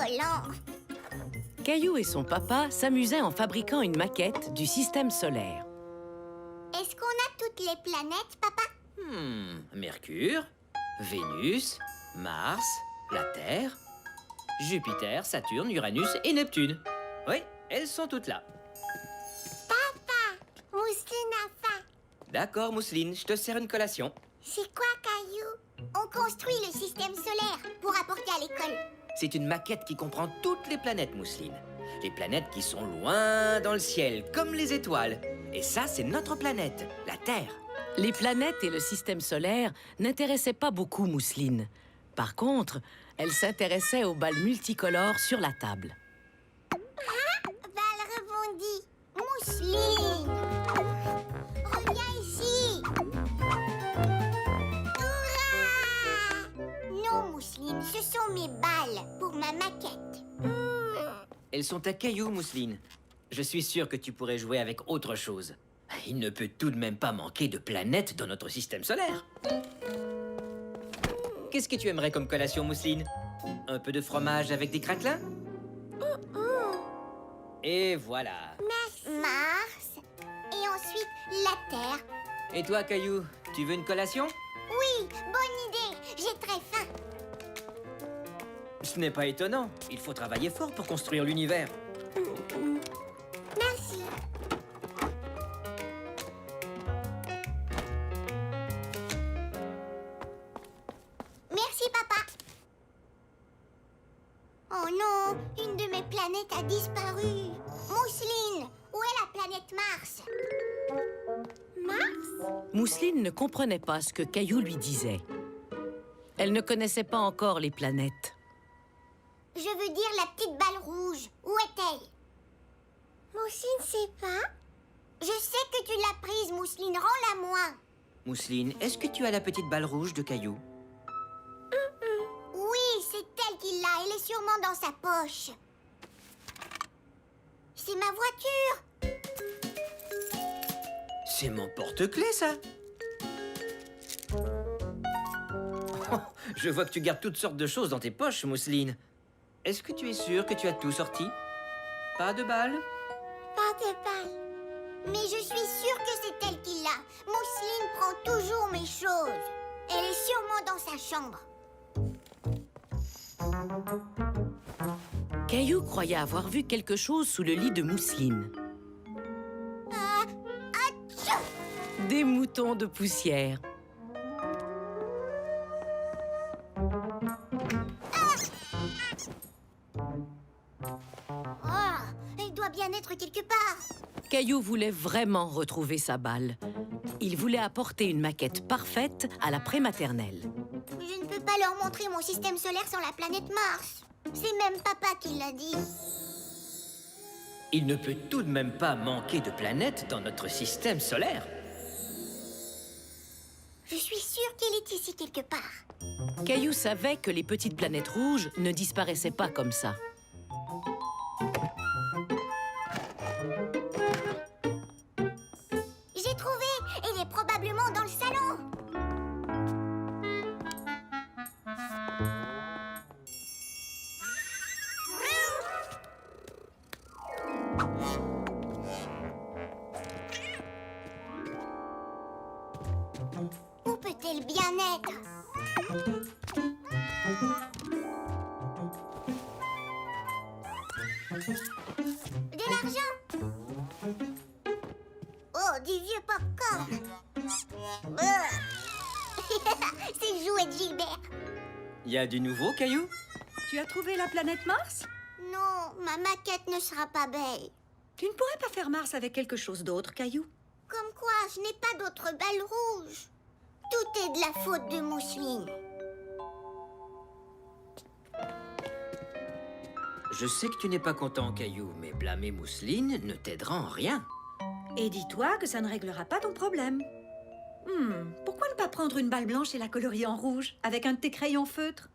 collant. Caillou et son papa s'amusaient en fabriquant une maquette du système solaire. Est-ce qu'on a toutes les planètes, papa? Mercure, Vénus, Mars, la Terre, Jupiter, Saturne, Uranus et Neptune. Oui, elles sont toutes là. Papa, Mousseline a faim. D'accord, Mousseline, je te sers une collation. C'est quoi, Caillou? On construit le système solaire pour apporter à l'école. C'est une maquette qui comprend toutes les planètes, Mousseline. Les planètes qui sont loin dans le ciel, comme les étoiles. Et ça, c'est notre planète, la Terre. Les planètes et le système solaire n'intéressaient pas beaucoup Mousseline. Par contre, elle s'intéressait aux balles multicolores sur la table. Balle rebondie. Mousseline, reviens ici. Hurrah! Non, Mousseline, ce sont mes balles pour ma maquette. Elles sont à cailloux, Mousseline. Je suis sûr que tu pourrais jouer avec autre chose. Il ne peut tout de même pas manquer de planètes dans notre système solaire. Qu'est-ce que tu aimerais comme collation, Mousseline? Un peu de fromage avec des craquelins? Et voilà. Mars. Et ensuite, la Terre. Et toi, Caillou, tu veux une collation? Oui, bonne idée. J'ai très faim. Ce n'est pas étonnant. Il faut travailler fort pour construire l'univers. Merci. Merci, papa. Oh non, une de mes planètes a disparu. Mousseline, où est la planète Mars? Mars? Mousseline ne comprenait pas ce que Caillou lui disait. Elle ne connaissait pas encore les planètes. Je veux dire la petite balle rouge. Où est-elle? Mousseline sait pas. Je sais que tu l'as prise, Mousseline. Rends-la moi. Mousseline, est-ce que tu as la petite balle rouge de Caillou? Oui, c'est elle qui l'a. Elle est sûrement dans sa poche. C'est ma voiture. C'est mon porte-clés, ça. Oh, je vois que tu gardes toutes sortes de choses dans tes poches, Mousseline. Est-ce que tu es sûre que tu as tout sorti? Pas de balles? Pas de balle. Mais je suis sûre que c'est elle qui l'a. Mousseline prend toujours mes choses. Elle est sûrement dans sa chambre. Caillou croyait avoir vu quelque chose sous le lit de Mousseline. Atchou! Des moutons de poussière. Oh, elle doit bien être quelque part. Caillou voulait vraiment retrouver sa balle. Il voulait apporter une maquette parfaite à la prématernelle. Je ne peux pas leur montrer mon système solaire sans la planète Mars. C'est même papa qui l'a dit. Il ne peut tout de même pas manquer de planètes dans notre système solaire. Je suis sûre qu'elle est ici quelque part. Caillou savait que les petites planètes rouges ne disparaissaient pas comme ça. J'ai trouvé. Elle est probablement dans le salon. Où peut-elle bien être? De l'argent? Oh, du vieux popcorn. C'est le jouet de Gilbert. Il y a du nouveau, Caillou? Tu as trouvé la planète Mars? Non, ma maquette ne sera pas belle. Tu ne pourrais pas faire Mars avec quelque chose d'autre, Caillou? Comme quoi, je n'ai pas d'autre balle rouge. Tout est de la faute de Mousseline. Je sais que tu n'es pas content, Caillou, mais blâmer Mousseline ne t'aidera en rien. Et dis-toi que ça ne réglera pas ton problème. Pourquoi ne pas prendre une balle blanche et la colorier en rouge avec un de tes crayons feutres?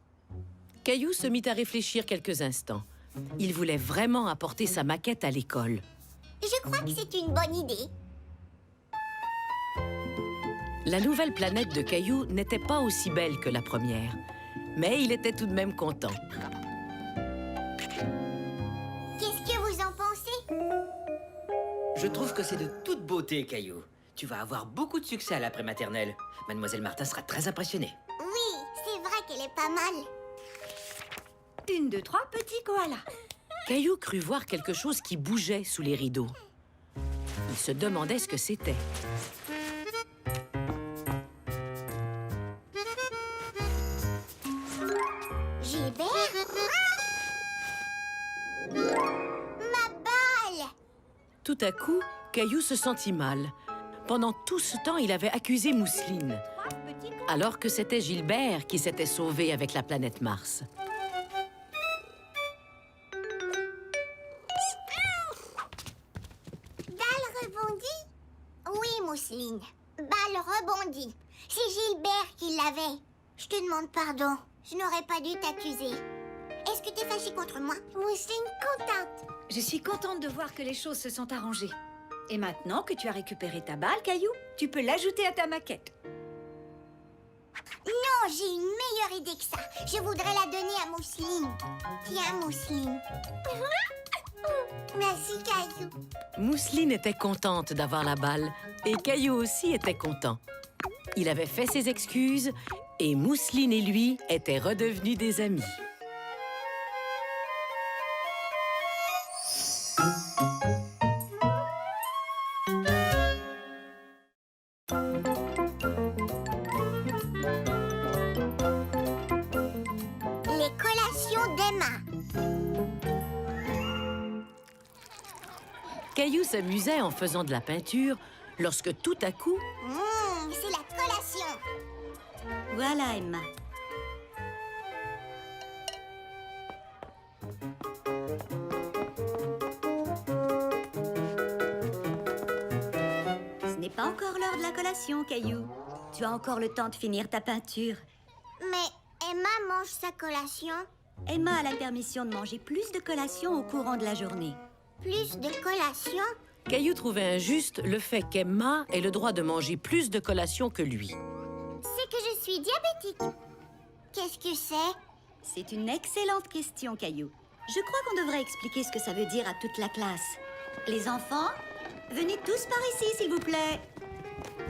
Caillou se mit à réfléchir quelques instants. Il voulait vraiment apporter sa maquette à l'école. Je crois que c'est une bonne idée. La nouvelle planète de Caillou n'était pas aussi belle que la première, mais il était tout de même content. Je trouve que c'est de toute beauté, Caillou. Tu vas avoir beaucoup de succès à l'après-maternelle. Mademoiselle Martin sera très impressionnée. Oui, c'est vrai qu'elle est pas mal. 1, 2, 3, petit koala. Caillou crut voir quelque chose qui bougeait sous les rideaux. Il se demandait ce que c'était. Gilbert? Ma balle! Tout à coup, Caillou se sentit mal. Pendant tout ce temps, il avait accusé Mousseline, 3, petit koala. alors que c'était Gilbert qui s'était sauvé avec la planète Mars. Balle rebondie? Oui, Mousseline. Balle rebondie. C'est Gilbert qui l'avait. Je te demande pardon. Je n'aurais pas dû t'accuser. Est-ce que t'es fâchée contre moi? Mousseline contente. Je suis contente de voir que les choses se sont arrangées. Et maintenant que tu as récupéré ta balle, Caillou, tu peux l'ajouter à ta maquette. Non, j'ai une meilleure idée que ça. Je voudrais la donner à Mousseline. Tiens, Mousseline. Merci, Caillou. Mousseline était contente d'avoir la balle et Caillou aussi était content. Il avait fait ses excuses et Mousseline et lui étaient redevenus des amis. Les collations d'Emma. Caillou s'amusait en faisant de la peinture lorsque tout à coup, C'est la collation. Voilà, Emma. Ce n'est pas encore l'heure de la collation, Caillou. Tu as encore le temps de finir ta peinture. Mais Emma mange sa collation. Emma a la permission de manger plus de collations au courant de la journée. Plus de collations? Caillou trouvait injuste le fait qu'Emma ait le droit de manger plus de collations que lui. C'est que je suis diabétique. Qu'est-ce que c'est? C'est une excellente question, Caillou. Je crois qu'on devrait expliquer ce que ça veut dire à toute la classe. Les enfants, venez tous par ici, s'il vous plaît.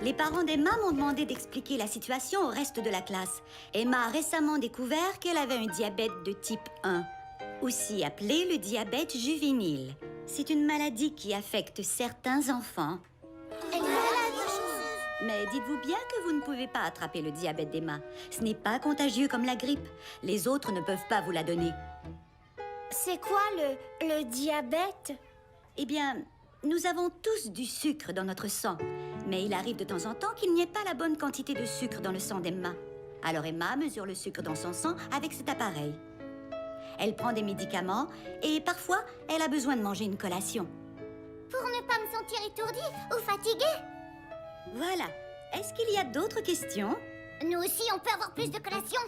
Les parents d'Emma m'ont demandé d'expliquer la situation au reste de la classe. Emma a récemment découvert qu'elle avait un diabète de type 1, aussi appelé le diabète juvénile. C'est une maladie qui affecte certains enfants. Mais dites-vous bien que vous ne pouvez pas attraper le diabète d'Emma. Ce n'est pas contagieux comme la grippe. Les autres ne peuvent pas vous la donner. C'est quoi le diabète? Eh bien, nous avons tous du sucre dans notre sang. Mais il arrive de temps en temps qu'il n'y ait pas la bonne quantité de sucre dans le sang d'Emma. Alors Emma mesure le sucre dans son sang avec cet appareil. Elle prend des médicaments et parfois, elle a besoin de manger une collation. Pour ne pas me sentir étourdie ou fatiguée? Voilà. Est-ce qu'il y a d'autres questions? Nous aussi, on peut avoir plus de collations?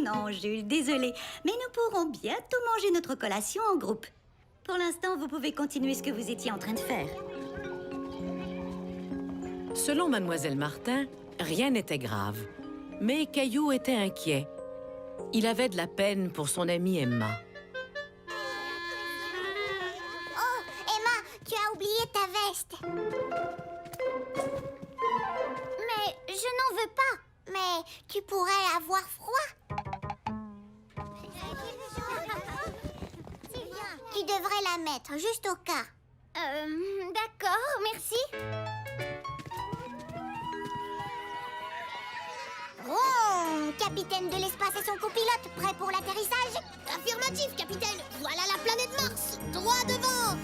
Non, Jules, désolée. Mais nous pourrons bientôt manger notre collation en groupe. Pour l'instant, vous pouvez continuer ce que vous étiez en train de faire. Selon Mademoiselle Martin, rien n'était grave. Mais Caillou était inquiet. Il avait de la peine pour son amie Emma. Oh, Emma, tu as oublié ta veste. Mais je n'en veux pas. Mais tu pourrais avoir froid. Tu devrais la mettre, juste au cas. D'accord, merci. Oh, capitaine de l'espace et son copilote, prêt pour l'atterrissage? Affirmatif, capitaine. Voilà la planète Mars, droit devant.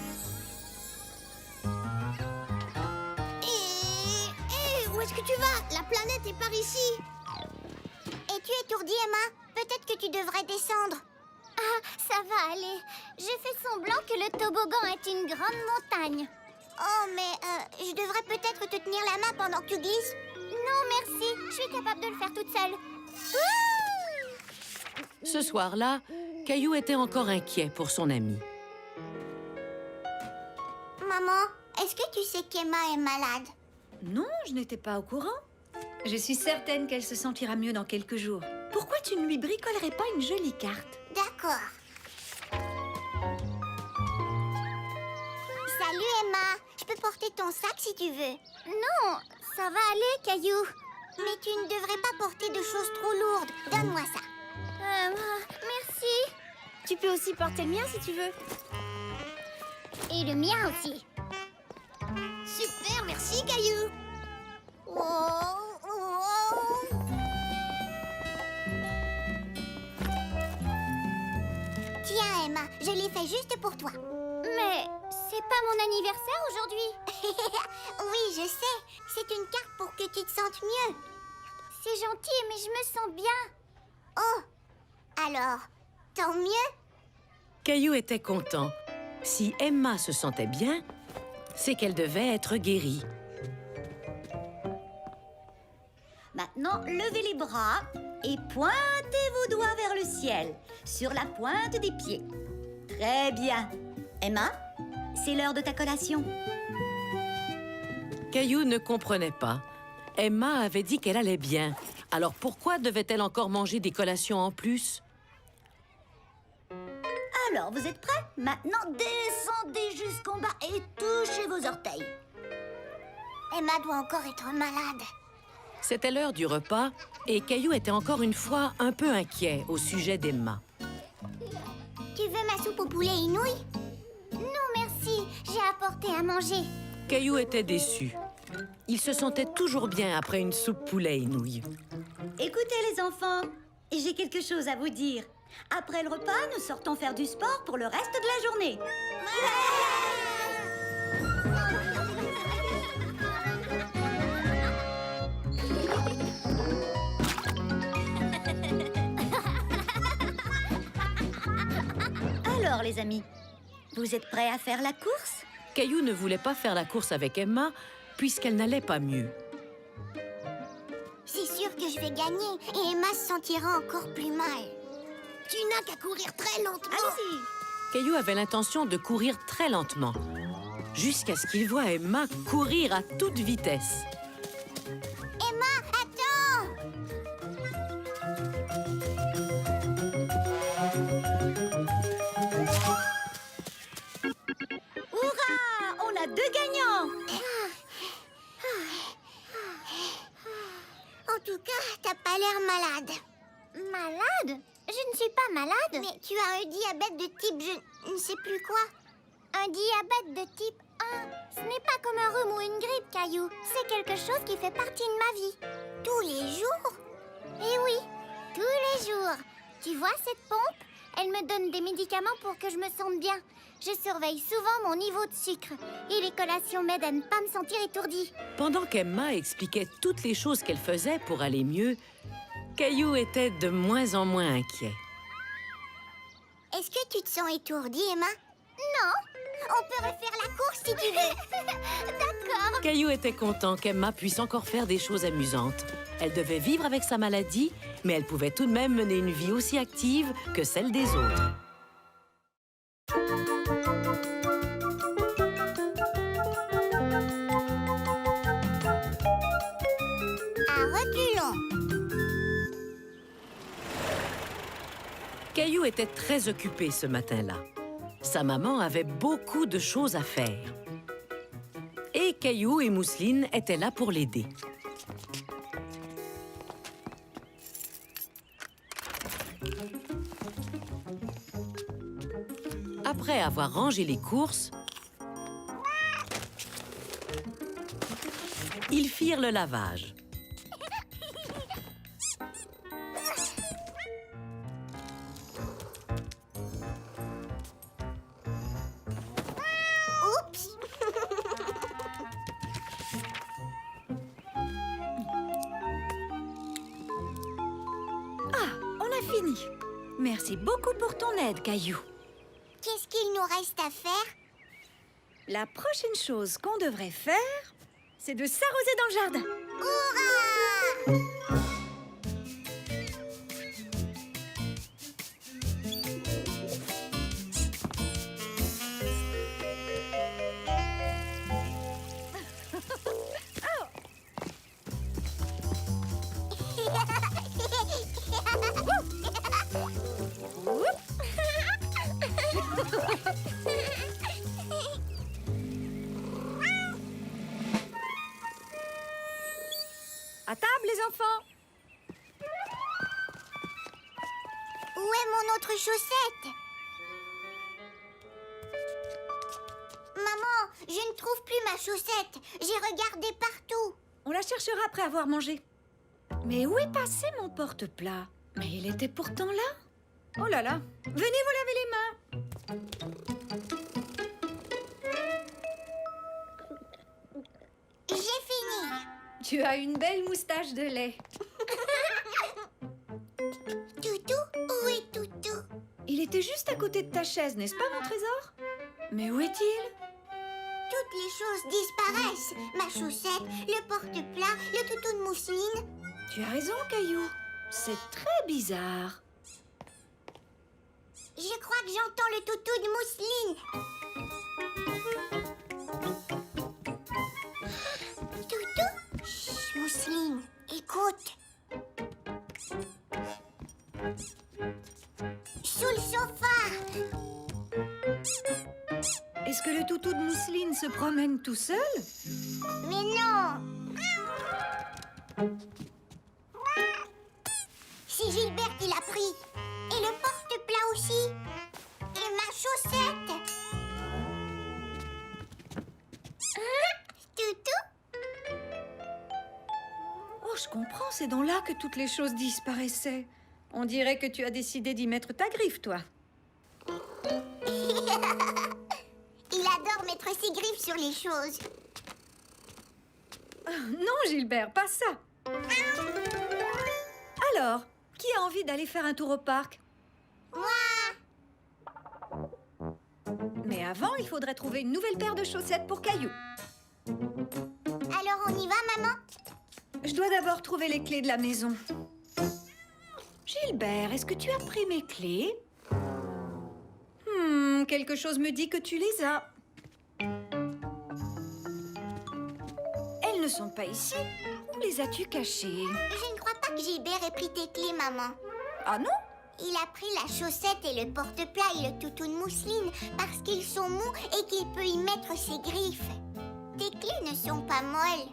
Où est-ce que tu vas? La planète est par ici. Es-tu étourdie, Emma? Peut-être que tu devrais descendre. Ah, ça va aller. J'ai fait semblant que le toboggan est une grande montagne. Oh, mais je devrais peut-être te tenir la main pendant que tu glisses. Non, merci. Je suis capable de le faire toute seule. Ce soir-là, Caillou était encore inquiet pour son amie. Maman, est-ce que tu sais qu'Emma est malade? Non, je n'étais pas au courant. Je suis certaine qu'elle se sentira mieux dans quelques jours. Pourquoi tu ne lui bricolerais pas une jolie carte? D'accord. Salut, Emma. Je peux porter ton sac si tu veux. Non, ça va aller, Caillou. Mais tu ne devrais pas porter de choses trop lourdes. Donne-moi ça. Merci. Tu peux aussi porter le mien si tu veux. Et le mien aussi. Super, merci, Caillou. Tiens, Emma, je l'ai fait juste pour toi. Mais c'est pas mon anniversaire aujourd'hui. Oui, je sais. C'est une carte pour que tu te sentes mieux. C'est gentil, mais je me sens bien. Oh, alors, tant mieux. Caillou était content. Si Emma se sentait bien, c'est qu'elle devait être guérie. Maintenant, levez les bras et pointez vos doigts vers le ciel, sur la pointe des pieds. Très bien. Emma, c'est l'heure de ta collation. Caillou ne comprenait pas. Emma avait dit qu'elle allait bien. Alors pourquoi devait-elle encore manger des collations en plus? Alors, vous êtes prêts? Maintenant, descendez jusqu'en bas et touchez vos orteils. Emma doit encore être malade. C'était l'heure du repas et Caillou était encore une fois un peu inquiet au sujet d'Emma. Tu veux ma soupe au poulet et nouilles? Non, merci. J'ai apporté à manger. Caillou était déçu. Il se sentait toujours bien après une soupe poulet et nouilles. Écoutez les enfants, j'ai quelque chose à vous dire. Après le repas, nous sortons faire du sport pour le reste de la journée. Alors les amis, vous êtes prêts à faire la course? Caillou ne voulait pas faire la course avec Emma puisqu'elle n'allait pas mieux. C'est sûr que je vais gagner et Emma se sentira encore plus mal. Tu n'as qu'à courir très lentement. Allez-y. Caillou avait l'intention de courir très lentement, jusqu'à ce qu'il voie Emma courir à toute vitesse. Emma, attends! Hurrah! On a 2 gagnants! En tout cas, t'as pas l'air malade. Malade? Je ne suis pas malade. Mais tu as un diabète de type je ne sais plus quoi. Un diabète de type 1, ce n'est pas comme un rhume ou une grippe, Caillou. C'est quelque chose qui fait partie de ma vie. Tous les jours? Eh oui, tous les jours. Tu vois cette pompe? Elle me donne des médicaments pour que je me sente bien. Je surveille souvent mon niveau de sucre. Et les collations m'aident à ne pas me sentir étourdie. Pendant qu'Emma expliquait toutes les choses qu'elle faisait pour aller mieux, Caillou était de moins en moins inquiet. Est-ce que tu te sens étourdie, Emma? Non. On peut refaire la course si tu veux. D'accord. Caillou était content qu'Emma puisse encore faire des choses amusantes. Elle devait vivre avec sa maladie, mais elle pouvait tout de même mener une vie aussi active que celle des autres. À reculons. Caillou était très occupé ce matin-là. Sa maman avait beaucoup de choses à faire. Et Caillou et Mousseline étaient là pour l'aider. Après avoir rangé les courses, ils firent le lavage. Oups. On a fini. Merci beaucoup pour ton aide, Caillou. Qu'est-ce qu'il nous reste à faire? La prochaine chose qu'on devrait faire, c'est de s'arroser dans le jardin. Hurrah! enfants. Où est mon autre chaussette? Maman, je ne trouve plus ma chaussette. J'ai regardé partout. On la cherchera après avoir mangé. Mais où est passé mon porte-plat? Mais il était pourtant là. Oh là là. Venez vous laver les mains. J'ai fini. Tu as une belle moustache de lait. Toutou, où est Toutou? Il était juste à côté de ta chaise, n'est-ce pas, mon trésor? Mais où est-il? Toutes les choses disparaissent. Ma chaussette, le porte-plat, le toutou de mousseline. Tu as raison, Caillou. C'est très bizarre. Je crois que j'entends le toutou de mousseline. Toutou? Chut, mousseline, écoute. Sous le sofa. Est-ce que le toutou de mousseline se promène tout seul? Mais non. C'est Gilbert qui l'a pris. Et le porte-plat aussi. Et ma chaussette. Toutou? Oh, je comprends, c'est dans là que toutes les choses disparaissaient. On dirait que tu as décidé d'y mettre ta griffe, toi. Il adore mettre ses griffes sur les choses. Non, Gilbert, pas ça. Alors, qui a envie d'aller faire un tour au parc? Moi. Mais avant, il faudrait trouver une nouvelle paire de chaussettes pour Caillou. Alors on y va, maman? Je dois d'abord trouver les clés de la maison. Gilbert, est-ce que tu as pris mes clés? Quelque chose me dit que tu les as. Elles ne sont pas ici. Où les as-tu cachées? Je ne crois pas que Gilbert ait pris tes clés, maman. Ah non? Il a pris la chaussette et le porte-plat et le toutou de mousseline parce qu'ils sont mous et qu'il peut y mettre ses griffes. Tes clés ne sont pas molles.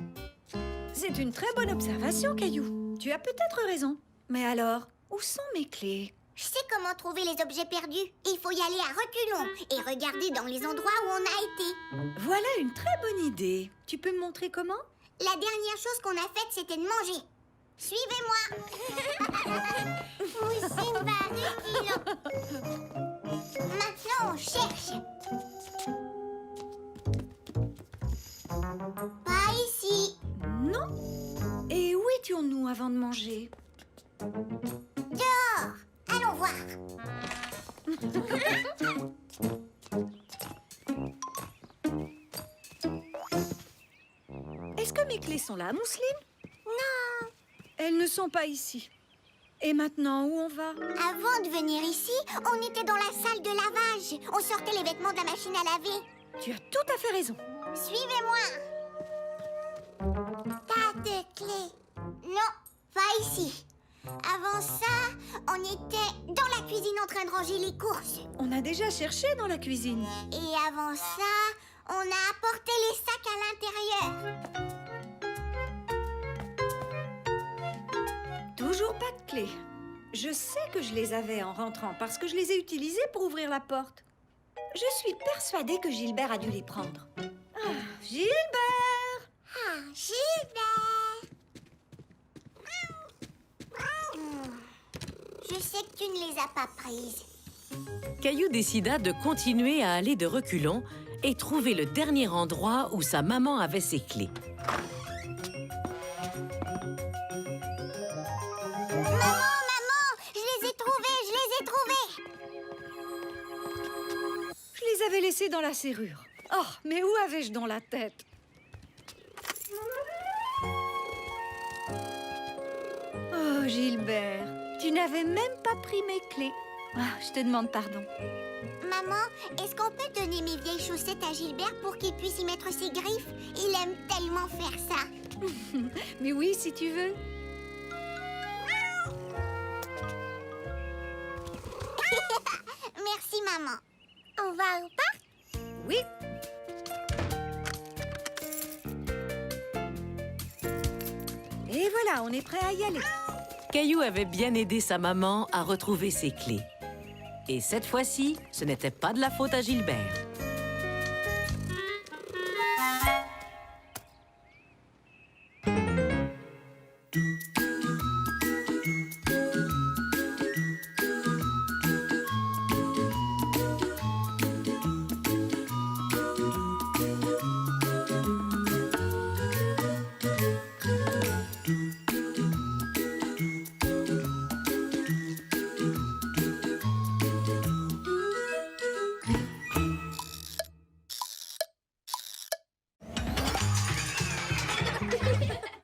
C'est une très bonne observation, Caillou. Tu as peut-être raison. Mais alors, où sont mes clés? Je sais comment trouver les objets perdus. Il faut y aller à reculons et regarder dans les endroits où on a été. Voilà une très bonne idée. Tu peux me montrer comment? La dernière chose qu'on a faite, c'était de manger. Suivez-moi. Moussine va à reculons. Maintenant, on cherche. Pas ici. Non. Et où étions-nous avant de manger? Dehors. Allons voir. Est-ce que mes clés sont là, Mousseline? Non. Elles ne sont pas ici. Et maintenant, où on va? Avant de venir ici, on était dans la salle de lavage. On sortait les vêtements de la machine à laver. Tu as tout à fait raison. Suivez-moi. Pas de clé. Non, pas ici. Avant ça, on était dans la cuisine en train de ranger les courses. On a déjà cherché dans la cuisine. Et avant ça, on a apporté les sacs à l'intérieur. Toujours pas de clés. Je sais que je les avais en rentrant parce que je les ai utilisées pour ouvrir la porte. Je suis persuadée que Gilbert a dû les prendre. Ah, Gilbert! Ah, Gilbert! Je sais que tu ne les as pas prises. Caillou décida de continuer à aller de reculons et trouver le dernier endroit où sa maman avait ses clés. Maman, je les ai trouvées. Je les avais laissés dans la serrure. Oh, mais où avais-je dans la tête? Oh, Gilbert, tu n'avais même pas pris mes clés. Ah, je te demande pardon. Maman, est-ce qu'on peut donner mes vieilles chaussettes à Gilbert pour qu'il puisse y mettre ses griffes? Il aime tellement faire ça. Mais oui, si tu veux. Merci, maman. On va au parc? Oui. Et Voilà, on est prêt à y aller. Caillou avait bien aidé sa maman à retrouver ses clés. Et cette fois-ci, ce n'était pas de la faute à Gilbert.